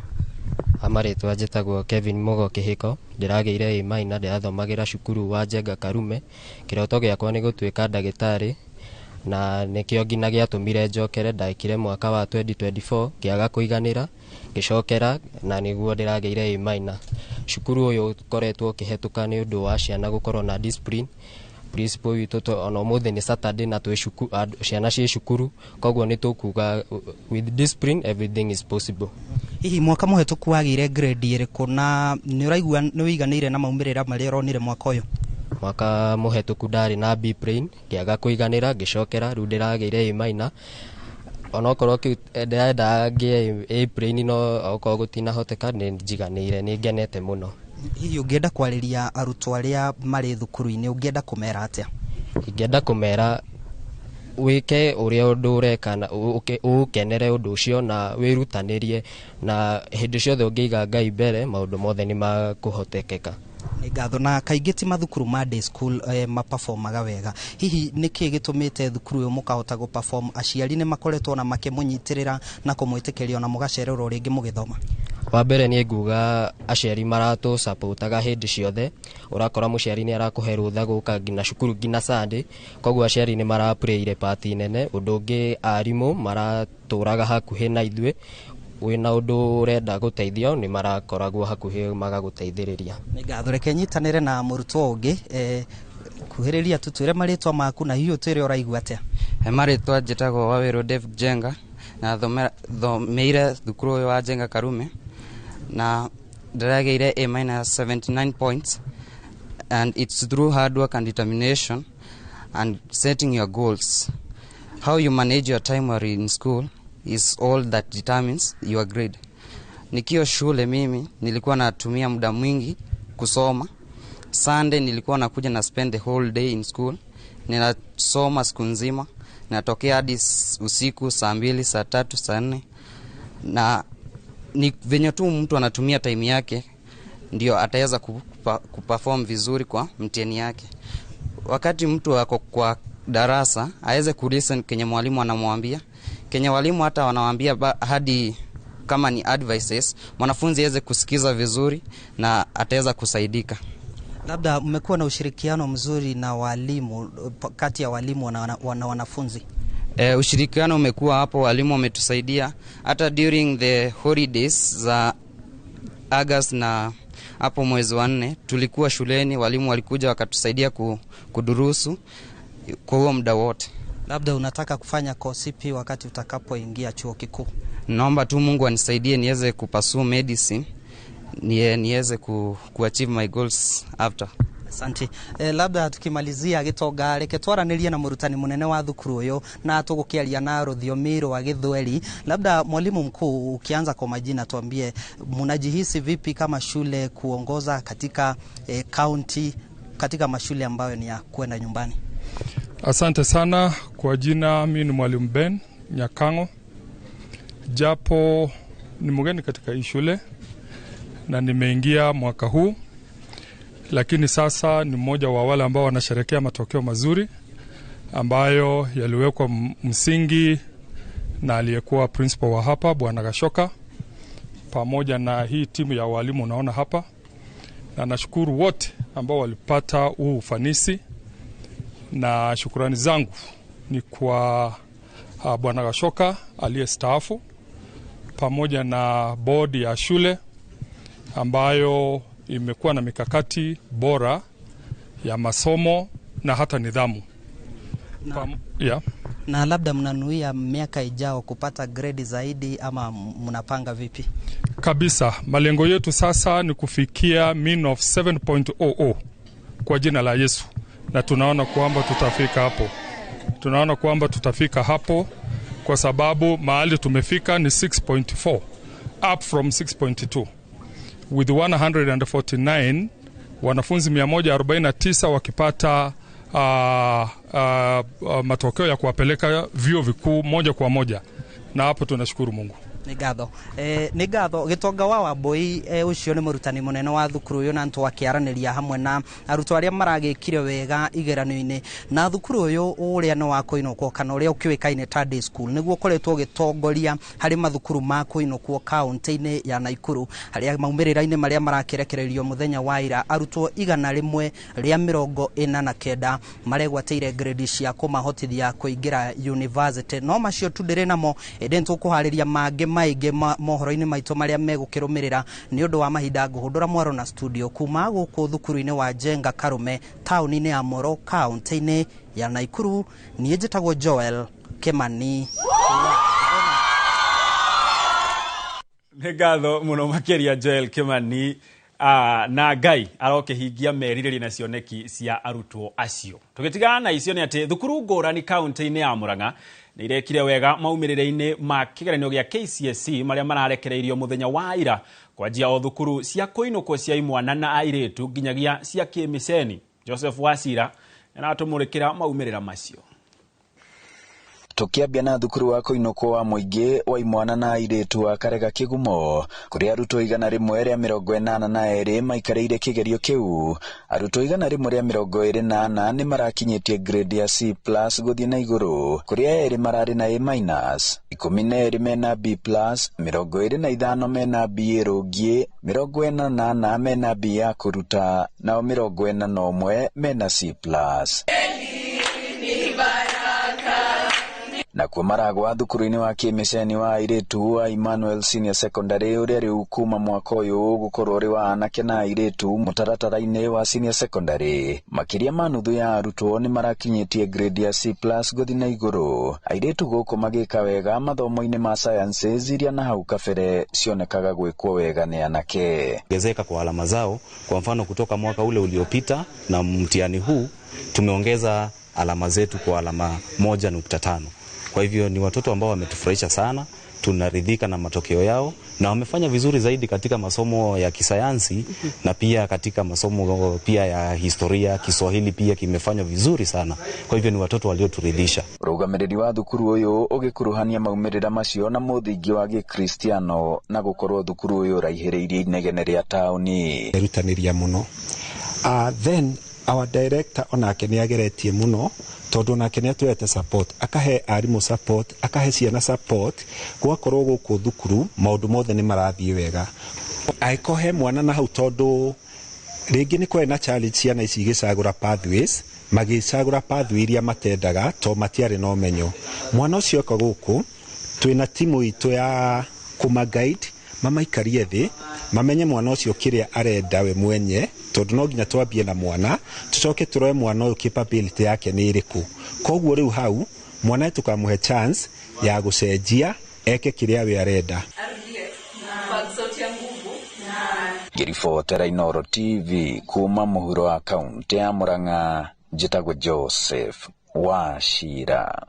Amarĩtwa njĩtagwo Kevin Mugo Kĩhĩko ndĩragĩire A- na ndĩrathomagĩra cukuru wa Njenga Karume kĩroto gĩakwa nĩ gũtuĩka ndagĩtarĩ na nikio ngina giatumire njokere ndaikire mwaka wa 2024 kiaga kuiganira gicokera na niguo ndirageire A-. Cukuru uyu koretwo kihetuka ni undu wa ciana gukorwo na discipline principal witu ono mothe ni Saturday na twe cukuru ciana cie cukuru koguo ni tukuga with discipline everything is possible. Hihi mwaka muhetuku wagire grade iriku na ni uraigua ni wiganire na maumirira maria ronire mwaka uyu mwaka muhetuku ndari na B plane kiaga kuiganira gicokera ru ndirageire A- onokorwo ndenda ngie A plane no okorwo gutina hoteka ni njiganire ni ngenete muno. Hihi ungienda kwariria arutwo aria mari thukuru-ini ungienda kumera atia? Ingenda kumera wike uria undu ureka na ukenere undu ucio na wirutanirie na hindi ciothe ungiiga Ngai mbere maundu mothe ni makuhotekeka. Ngatho na kaingĩ ti mathukuru ma day school maperformaga wega hihi niki gitumite thukuru uyu mukahota go perform aciari ni makoretwo na makimũnyitirira na kumwitikiria na mugacererwo ringi mugithoma? Wa mbere ni nguga aciari maratu supportaga hindi ciothe urakora muciari ni arakuhe rutha guka ngina cukuru ngina Sunday koguo aciari ni marapureire party nene undu ungi arimu maraturaga hakuhi na ithwe wina undu urenda guteithio ni marakoragwo hakuhi magaguteithiriria. Ni ngathure nyitanire na murutwo ungi kuhiriria tutwire maritwa maku na hiyo twire uraigua atia? Maritwa njitagwo Wawiru David Jenga na thomeire thukuru wa Jenga Karume na ndirageire A-79 points, and it's through hard work and determination and setting your goals. How you manage your time while in school is all that determines your grade. Nikiwa shule mimi nilikuwa natumia muda mwingi kusoma. Sunday nilikuwa nakuja na spend the whole day in school. Ninasoma siku nzima. Natokea hadi usiku saa 2, saa 3, saa 4. Na ni venye tu mtu anatumia time yake ndio ataweza kuperform vizuri kwa mtihani yake. Wakati mtu ako kwa darasa aweze kulisten kenye mwalimu anamwambia, kenye walimu hata wanawaambia hadi kama ni advices, mwanafunzi aweze kusikiza vizuri na ataweza kusaidika. Labda mmekuwa na ushirikiano mzuri na walimu, kati ya walimu na wanafunzi? Ushirikiano umekuwa hapo, walimu wametusaidia hata during the holidays za August na hapo mwezi wa 4 tulikuwa shuleni, walimu walikuja wakatusaidia kudurusu kwa huo muda wote. Labda unataka kufanya course ipi wakati utakapoingia chuo kikuu? Naomba tu Mungu anisaidie niweze kupursue medicine, niweze kuachieve my goals after. Asante. Labda tukimalizia Gitonga reke twaranirie na murutani munene wa thukuru uyu na tugukiaria na rũthiomi rwa Gĩthweri. Labda mwalimu mkuu, ukianza kwa majina tuambie mnajihisi vipi kama shule kuongoza katika county katika mashule ambayo ni ya kwenda nyumbani? Asante sana. Kwa jina mimi ni mwalimu Ben Nyakango. Japo ni mgeni katika hii shule na nimeingia mwaka huu, lakini sasa ni mmoja wa wale ambao wanasherehekea matokeo mazuri ambayo yaliwekwa msingi na aliyekuwa principal wa hapa Bwana Gashoka pamoja na hii timu ya walimu unaona hapa, na nashukuru wote ambao walipata huu ufanisi, na shukrani zangu ni kwa Bwana Gashoka aliyestaafu pamoja na bodi ya shule ambayo imekuwa na mikakati bora ya masomo na hata nidhamu. Na labda mnanuia miaka ijao kupata grade zaidi ama mnapanga vipi? Kabisa, malengo yetu sasa ni kufikia mean of 7.00 kwa jina la Yesu, na tunaona kwamba tutafika hapo. Kwa sababu mahali tumefika ni 6.4 up from 6.2 with 149 wanafunzi 149 wakipata matokeo ya kuwapeleka vyuo vikuu moja kwa moja, na hapo tunashukuru Mungu. Nigatho Gitonga wa Wambui ucio ni murutani munene wa thukuru uyu na ntwakiaraniria hamwe na arutwo aria maragikire wega igeranio-ini na thukuru uyu uria no wakoinokwo kana uria ukiwikaine ta day school niguo koretwo gitongoria hari mathukuru ma kuinokwo kaunti-ini ya Naikuru haria maumirira-ini maria marakirekererio muthenya wa ira arutwo 149 maregwateire grade cia kumahotithia kuingira university. No macio tudire namo edentu kuhariria mange maige mohoro-ini maito maria megukirumirira ni undu wa mahinda nguhundura mwaro na studio kuma guku thukuru-ini wa Jenga Karume tauni-ini ya Moro kaunti-ini ya Naikuru. Nie njitagwo Joel Kimani. Ngatho muno makiria Joel Kimani. Na Ngai arokihingia merirĩria na cioneki cia arutwo acio. Tugitigana na icio ni ati thukuru ngũrani kaunti-ini ya Murang'a ni irekire wega maumirĩra-ini ma kigeranio gĩa KCSE maria mararekereirio muthenya wa ira kwanjia o thukuru cia kuinukwo cia imwana na airitu nginyagia cia Kimiseni. Joseph Wasira aratumulikira maumirĩra macio. tukiambia na thukuru wa Koinoko wa Muingi wa imwana na airetu wa Karega Kigumo kuri arutwo 182 maikarĩire kĩgerio kĩu. Arutwo 124 nĩ marakinyitie grade ya C+ gũthiĩ na igũrũ, kuria erĩ mararĩ na A-, 12 mena B+, 25 mena B rũngiĩ, 48 mena B ya kũruta, nao 41 mena C+. Na kwa maragwa thukuru-inĩ wa Kĩmĩceni wa airetu wa Emmanuel Senior Secondary ũrĩa rĩu kuma mwaka ũyũ gũkorwo ũrĩ wa anake na airetu mũtaratara-inĩ wa Senior Secondary. Makĩria ma nuthu ya arutwo nĩ marakinyĩtie grade ya C+ gũthiĩ na igũrũ. Airetu gũkũ magĩka wega mathomo-inĩ ma sciences iria na hau kabere cionekaga gwĩkwo wega nĩ anake. Ongezeka kwa alama zao, kwa mfano kutoka mwaka ule uliopita na mtihani huu tumeongeza alama zetu kwa alama 1.5. Kwa hivyo ni watoto ambao wametufurahisha sana, tunaridhika na matokeo yao na wamefanya vizuri zaidi katika masomo ya kisayansi na pia katika masomo pia ya historia. Kiswahili pia kimefanya vizuri sana. Kwa hivyo ni watoto walioturidhisha. Rũgamĩrĩri wa thukuru ũyũ ũgĩkuruhania maumĩrĩra macio na mũthingi wa Gĩkristiano na gũkorwo thukuru ũyũ ũraihĩrĩirie inegene rĩa taũni. Erutanĩria mũno. Then our director onake nĩ ageretie mũno tondu nake nĩ atuete support, akahe arimũ support, akahe ciana support, gwakorwo gũkũ thukuru maũndũ mothe nĩ marathiĩ wega. Aikohe mwana na hau tondu rĩngĩ nĩ kwena challenge ciana ici igĩcagũra pathways, magĩcagũra pathway iria matendaga to matiarĩ na ũmenyo. Mwana ũcio oka gũkũ twĩna timu itũ ya kuma guide mamaikarie thĩ mamenye mwana ũcio kĩrĩa arenda we mwenye, tondu no nginya twambie na mwana tucoke turoe mwana ũyũ capability yake nĩ ĩrĩkũ. Koguo rĩu hau mwana tukamũhe chance ya gũcenjia eke kĩrĩa we arenda. Ngĩribotera Inooro TV kuma mũhuro wa kaunti ya Murang'a, njĩtagwo Joseph Wachira.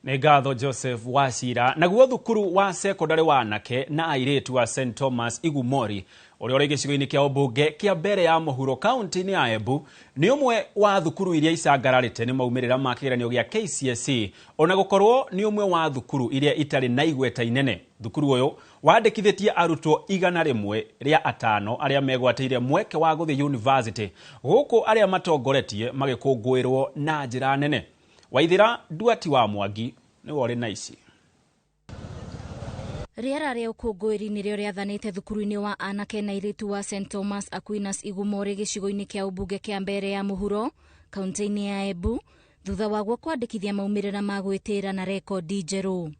Nĩ ngatho Joseph Wachira. Naguo thukuru wa secondary wa anake na airetu wa St. Thomas Igumori ũrĩa ũrĩ gĩcigo-inĩ kĩa ũmbunge kĩa mbere ya mũhuro kaunti-inĩ ya Embu nĩ ũmwe wa thukuru iria icangararĩte nĩ maumĩrĩra ma kĩgeranio gĩa KCSE, ona gũkorwo nĩ ũmwe wa thukuru iria itarĩ na igweta inene. Thukuru ũyũ wandĩkithĩtie arutwo 105 arĩa megwatĩire mweke wa gũthiĩ university, gũkũ arĩa matongoretie magĩkũngũĩrwo na njĩra nene. Waithira Duati wa Mwangi nĩ wore na ici. Rĩera rĩa ũkũngũĩri nĩrĩo rĩathanĩte thukuru-inĩ wa anake na airĩtu wa St. Thomas Aquinas Igumori gĩcigo-inĩ kĩa ũmbunge kĩa mbere ya mũhuro kaunti-inĩ ya Embu thutha waguo kwandĩkithia maumĩrĩra ma gwĩtĩĩra na rekondi njerũ.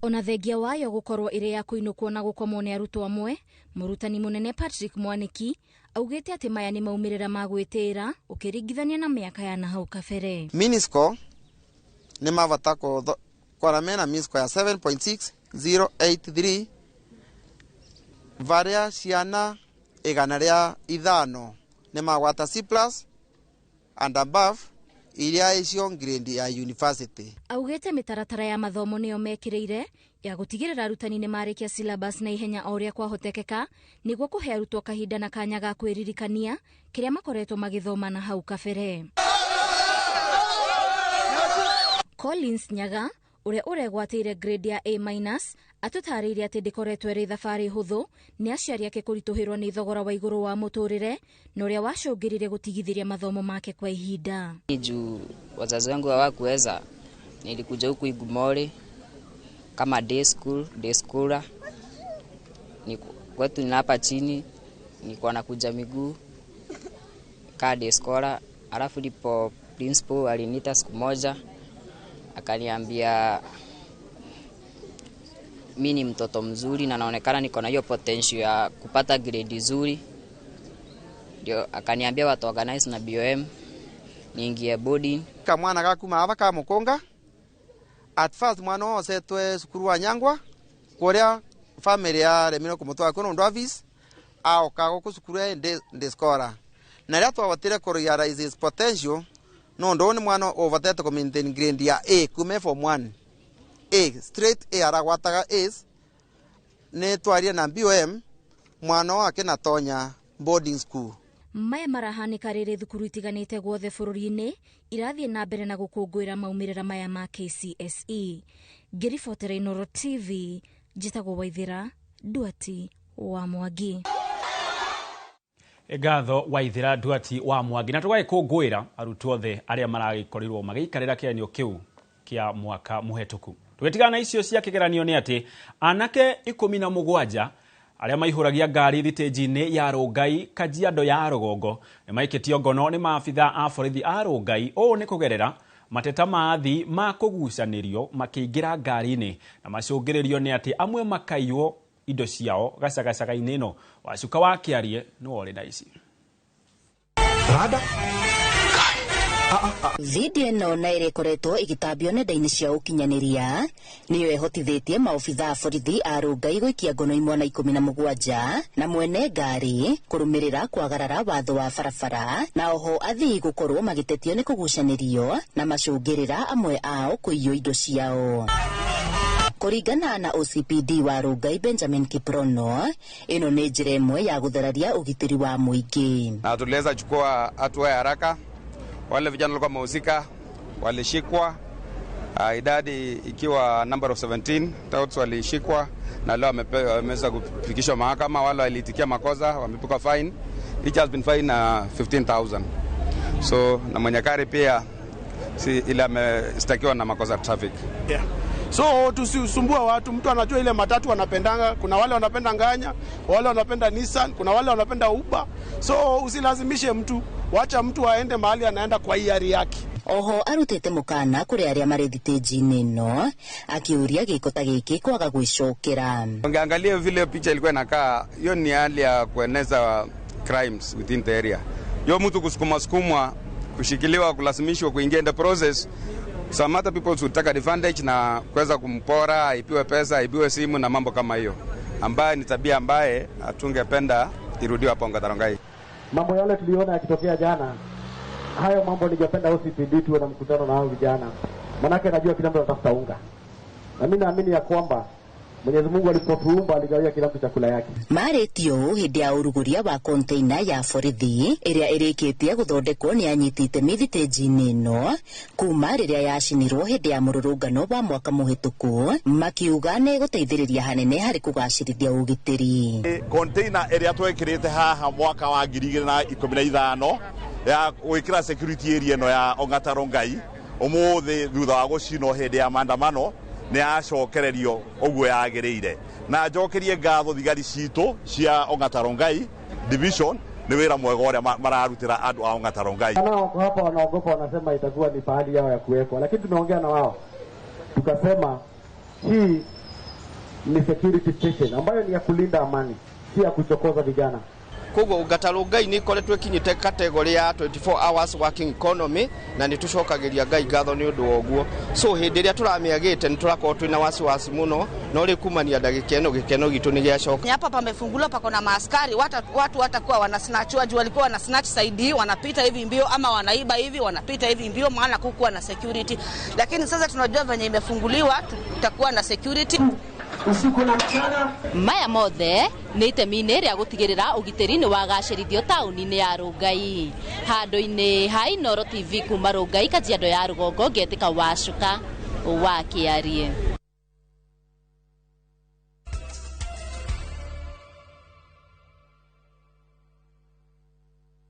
Ona thengia wayo gũkorwo ĩrĩ ya kũinũkwo na gũkomwo nĩ arutwo amwe, mũrutani mũnene Patrick Mwaniki augĩte atĩ maya nĩ maumĩrĩra ma gwĩtĩĩra ũkĩringithania na mĩaka ya nahau kabere. Minisco nĩ mabata kora mena minisco ya 7.6083 varia ciana 105 nĩ magwata C+ and above iria icio grade ya university. Augĩte mĩtaratara ya mathomo nĩyo mekĩrĩire ya gũtigĩrĩra arutani nĩ marĩkia syllabus na ihenya o ũrĩa kwahotekeka nĩguo kũhe arutwo kahinda na kanya ga kwĩririkania kĩrĩa makoretwo magĩthoma na hau kabere. Collins Nyaga ũrĩa ũregwatĩire grade ya A- atũtarĩirie atĩ ndĩkoretwo ĩrĩ thabarĩ hũthũ nĩ aciari ake kũritũhĩrwo nĩ thogora wa igũrũ wa mũtũrĩre na ũrĩa wacũngĩrĩire gũtigithĩria mathomo make kwa ihinda. Juu wazazi wangu hawakuweza, nilikuja huku Igumori kama day schooler. Kwetu ni hapa chini, nilikuwa nakuja miguu ka day scholar. Alafu ndipo principal aliniita siku moja akaniambia mimi ni mtoto mzuri na naonekana niko na hiyo potential ya kupata grade nzuri. Ndio akaniambia watu organize na BOM niingie boarding. Kama mwana gakuma hapa kama Mukonga. At first mwana wose twe sukuru wa Nyangwa kuria family ya remino kumutwa kuno ndo office au kago kusukuru ya ndeskora. Na ria twawatire ko realize his potential no ndo ni mwana overtete ko maintain grade ya A kume form 1. A straight A aragwataga A's ne twaria na BOM mwana wake na tonya boarding school. maya marahanĩka rĩrĩ thukuru itiganĩte guothe bũrũri-inĩ irathiĩ na mbere na gũkũngũĩra maumĩrĩra maya ma KCSE. Ngĩribotera Inooro TV, njĩtagwo Waithĩra Nduati wa Mwangi. Ngatho Waithĩra Nduati wa Mwangi. Na tũgagĩkũngũĩra arutwo othe arĩa maragĩkorirwo magĩikarĩra kĩgeranio kĩu kĩa mwaka mũhetũku. Tũgĩtigana icio cia kĩgeranio nĩ atĩ anake 17 arĩa maihũragia ngari thitĩnji-inĩ ya Rongai Kajiado ya Rũgongo nĩ maikĩtio ngono nĩ maabitha a borithi a Rongai. Ũũ nĩ kũgerera mateta maathi ma kũgucanĩrio makĩingĩra ngari-inĩ na macũngĩrĩrio nĩ atĩ amwe makaiywo indo ciao gacagacaga-inĩ ĩno. Wacuka wa Kĩarie nĩ wore na ici. Video ĩno na ĩrĩa ĩkoretwo ĩgĩtambio nenda-inĩ cia ũkinyanĩria nĩyo ĩhotithĩtie maobitha a borithi a Rongai gũikia ngono imwana 17 na mwene ngari kũrũmĩrĩra kwagarara watho wa barabara, na oho athii gũkorwo magĩtetio nĩ kũgucanĩrio na macũngĩrĩra amwe ao kũiywo indo ciao. Kũringana na OCPD wa Rongai Benjamin Kiprono, ĩno nĩ njĩra ĩmwe ya gũthararia ũgitĩri wa mũingĩ. Na tuliweza chukua hatua ya haraka. Wale vijana walikuwa wamehusika walishikwa, idadi ikiwa number of 17 touts walishikwa na leo wameweza kufikishwa mahakama. Wale walitikia makosa wamepigwa fine, each has been fined 15,000. So na mwenye gari pia ile amestakiwa na makosa traffic. Yeah. So tusisumbue watu, mtu anajua ile matatu wanapendanga, kuna wale wanapenda nganya, wale wanapenda Nissan, kuna wale wanapenda Uber. So usilazimishe mtu, wacha mtu aende mahali anaenda kwa hiari yake. Oho arutete mukana kuri aria mari thitĩnji-inĩ ino akiuria gĩko ta gĩkĩ kwaga gwĩcokera. Ungeangalia vile picha ilikuwa inakaa, hiyo ni hali ya kueneza crimes within the area. Yo mtu kusukumwa, kushikiliwa, kulazimishwa kuingia in the process. Some other people would take advantage na kuweza kumpora, aipiwe pesa, aipiwe simu na mambo kama hiyo, ambaye ni tabia ambaye hatungependa irudiwe hapa Rongai. Mambo yale tuliona yakitokea jana, hayo mambo ningependa OCPD tuwe na mkutano na hao vijana. Manake najua kila mtu anatafuta unga. Na mimi naamini ya kwamba Mwenyezi Mungu alipotuumba aligawia kila mtu chakula yake. Maretio hĩndĩ ya ũruguria wa container ya borithi ĩrĩa ĩrĩkĩtie gũthondekwo nĩ anyitĩte thitĩnji-inĩ ĩno kuma rĩrĩa yacinirwo hĩndĩ ya mũrũrũngano wa mwaka mũhetũku, makiuga nĩ gũteithĩrĩria hanene harĩ kũgacĩrithia ũgitĩri. Container ĩrĩa twekĩrĩte haha mwaka wa 2015 ya gwĩkĩra security area ĩno ya Ongata Rongai, ũmũthĩ thutha wa gũcinwo hĩndĩ ya maandamano nĩ acokererio ũguo yagĩrĩire. Na njokerie ngatho thigari citũ cia Ongata Rongai division ni wĩra mwega ũrĩa mararutĩra andũ a Ongata Rongai. Wako hapa wanaogopa, wanasema itakuwa ni pahali yao ya kuwekwa, lakini tumeongea na wao tukasema hii ni security station ambayo ni ya kulinda amani, si ya kuchokoza vijana. Koguo Ongata Rongai nĩ ikoretwo ikinyĩte kategori ya 24 hours working economy na nĩ tucokagĩria Ngai ngatho nĩ ũndũ wa ũguo. So hĩndĩ ĩrĩa tũramĩagĩte nĩ tũrakorwo twĩna wasiwasi mũno, no rĩ kumania gĩkeno gitũ nĩ gĩacoka. Hapa pamefunguliwa, pako na maaskari, watu watakuwa wanasnatchwa, juu walikuwa wanasnatch side, wanapita hivi mbio, ama wanaiba hivi wanapita hivi mbio, maana kukuwa na security. Lakini sasa tunajua venye imefunguliwa tutakuwa na security usiku na mchana. Maya mothe nĩ itemi-inĩ rĩa gũtigĩrĩra ũgitĩri nĩ wagacĩrithio taũni-inĩ ya Rongai. Handũ-inĩ ha Inooro TV kuma Rongai Kajiado ya Rũgongo, Ngetĩka Wacuka wa Kĩarie.